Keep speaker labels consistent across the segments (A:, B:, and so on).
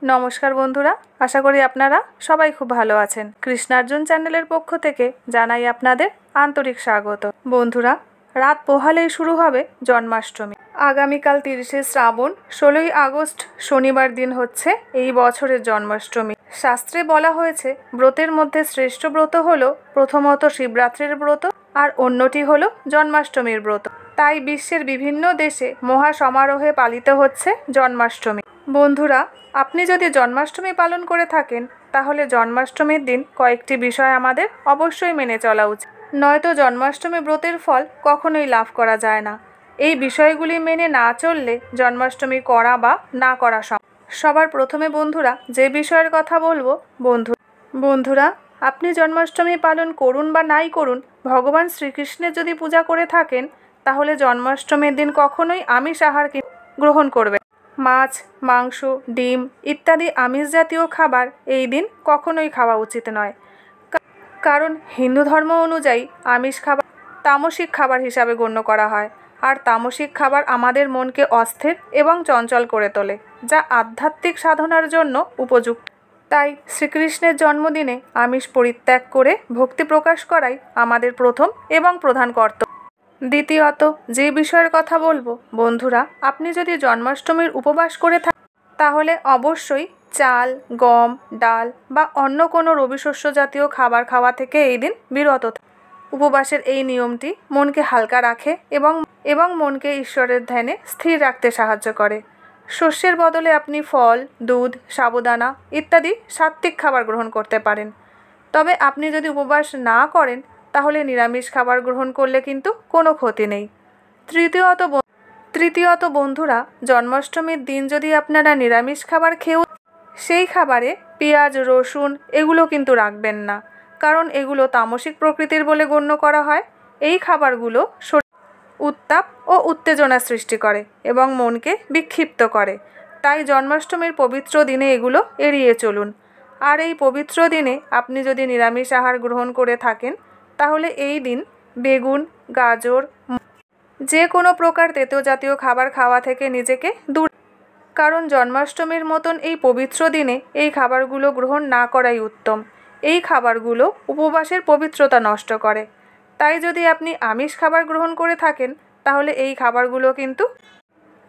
A: নমস্কার বন্ধুরা, আশা করি আপনারা সবাই খুব ভালো আছেন। কৃষ্ণার্জুন চ্যানেলের পক্ষ থেকে জানাই আপনাদের আন্তরিক স্বাগত। বন্ধুরা, রাত পোহালেই শুরু হবে জন্মাষ্টমী। আগামীকাল 30শে শ্রাবণ, 16ই আগস্ট শনিবার দিন হচ্ছে এই বছরের জন্মাষ্টমী। শাস্ত্রে বলা হয়েছে ব্রতের মধ্যে শ্রেষ্ঠ ব্রত হলো প্রথমত শিবরাত্রির ব্রত, আর অন্যটি হলো জন্মাষ্টমীর ব্রত। তাই বিশ্বের বিভিন্ন দেশে মহা সমারোহে পালিত হচ্ছে জন্মাষ্টমী। বন্ধুরা, আপনি যদি জন্মাষ্টমী পালন করে থাকেন তাহলে জন্মাষ্টমীর দিন কয়েকটি বিষয় আমাদের অবশ্যই মেনে চলা উচিত, নয়তো জন্মাষ্টমী ব্রতের ফল কখনোই লাভ করা যায় না। এই বিষয়গুলি মেনে না চললে জন্মাষ্টমী করা বা না করা সবার প্রথমে বন্ধুরা যে বিষয়ের কথা বলবো, বন্ধুরা আপনি জন্মাষ্টমী পালন করুন বা নাই করুন, ভগবান শ্রীকৃষ্ণের যদি পূজা করে থাকেন তাহলে জন্মাষ্টমীর দিন কখনোই আমিষ আহার গ্রহণ করবেন। মাছ, মাংস, ডিম ইত্যাদি আমিষ জাতীয় খাবার এই দিন কখনোই খাওয়া উচিত নয়, কারণ হিন্দু ধর্ম অনুযায়ী আমিষ খাবার তামসিক খাবার হিসাবে গণ্য করা হয়, আর তামসিক খাবার আমাদের মনকে অস্থির এবং চঞ্চল করে তোলে, যা আধ্যাত্মিক সাধনার জন্য উপযুক্ত। তাই শ্রীকৃষ্ণের জন্মদিনে আমিষ পরিত্যাগ করে ভক্তি প্রকাশ করাই আমাদের প্রথম এবং প্রধান কর্তব্য। দ্বিতীয়ত যে বিষয়ের কথা বলবো, বন্ধুরা আপনি যদি জন্মাষ্টমীর উপবাস করে থাকেন তাহলে অবশ্যই চাল, গম, ডাল বা অন্য কোনো রবিশস্য জাতীয় খাবার খাওয়া থেকে এই দিন বিরত থাকুন। উপবাসের এই নিয়মটি মনকে হালকা রাখে এবং মনকে ঈশ্বরের ধ্যানে স্থির রাখতে সাহায্য করে। শস্যের বদলে আপনি ফল, দুধ, সাবুদানা ইত্যাদি সাত্ত্বিক খাবার গ্রহণ করতে পারেন। তবে আপনি যদি উপবাস না করেন তাহলে নিরামিষ খাবার গ্রহণ করলে কিন্তু কোনো ক্ষতি নেই। তৃতীয়ত বন্ধুরা, জন্মাষ্টমীর দিন যদি আপনারা নিরামিষ খাবার খেয়েও সেই খাবারে পেঁয়াজ, রসুন এগুলো কিন্তু রাখবেন না, কারণ এগুলো তামসিক প্রকৃতির বলে গণ্য করা হয়। এই খাবারগুলো উত্তাপ ও উত্তেজনা সৃষ্টি করে এবং মনকে বিক্ষিপ্ত করে। তাই জন্মাষ্টমীর পবিত্র দিনে এগুলো এড়িয়ে চলুন। আর এই পবিত্র দিনে আপনি যদি নিরামিষ আহার গ্রহণ করে থাকেন তাহলে এই দিন বেগুন, গাজর যে কোনো প্রকার তেতো জাতীয় খাবার খাওয়া থেকে নিজেকে দূর, কারণ জন্মাষ্টমীর মতন এই পবিত্র দিনে এই খাবারগুলো গ্রহণ না করাই উত্তম। এই খাবারগুলো উপবাসের পবিত্রতা নষ্ট করে। তাই যদি আপনি আমিষ খাবার গ্রহণ করে থাকেন তাহলে এই খাবারগুলো কিন্তু।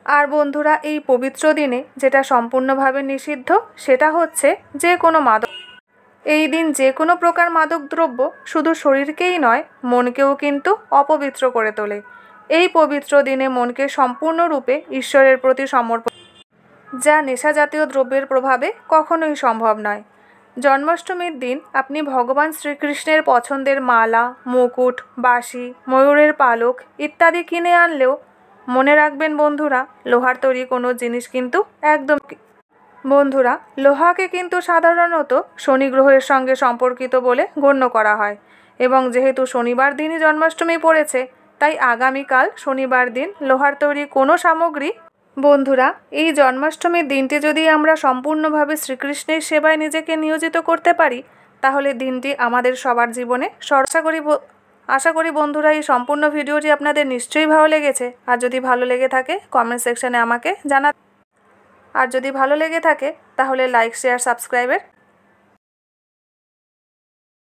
A: আর বন্ধুরা, এই পবিত্র দিনে যেটা সম্পূর্ণভাবে নিষিদ্ধ সেটা হচ্ছে যে কোনো মাদক। এই দিন যে কোনো প্রকার মাদক দ্রব্য শুধু শরীরকেই নয়, মনকেও কিন্তু অপবিত্র করে তোলে। এই পবিত্র দিনে মনকে সম্পূর্ণরূপে ঈশ্বরের প্রতি সমর্পণ, যা নেশা জাতীয় দ্রব্যের প্রভাবে কখনোই সম্ভব নয়। জন্মাষ্টমীর দিন আপনি ভগবান শ্রীকৃষ্ণের পছন্দের মালা, মুকুট, বাঁশি, ময়ূরের পালক ইত্যাদি কিনে আনলেও মনে রাখবেন বন্ধুরা, লোহার তৈরি কোনো জিনিস কিন্তু বন্ধুরা লোহাকে কিন্তু সাধারণত শনি গ্রহের সঙ্গে সম্পর্কিত বলে গণ্য করা হয়, এবং যেহেতু শনিবার দিনই জন্মাষ্টমী পড়েছে তাই আগামীকাল শনিবার দিন লোহার তৈরি কোনো সামগ্রী। বন্ধুরা, এই জন্মাষ্টমীর দিনটি যদি আমরা সম্পূর্ণভাবে শ্রীকৃষ্ণের সেবায় নিজেকে নিয়োজিত করতে পারি তাহলে দিনটি আমাদের সবার জীবনে আশা করি বন্ধুরা এই সম্পূর্ণ ভিডিওটি আপনাদের নিশ্চয়ই ভালো লেগেছে। আর যদি ভালো লেগে থাকে কমেন্ট সেকশানে আমাকে আর যদি ভালো লেগে থাকে তাহলে লাইক, শেয়ার, সাবস্ক্রাইবের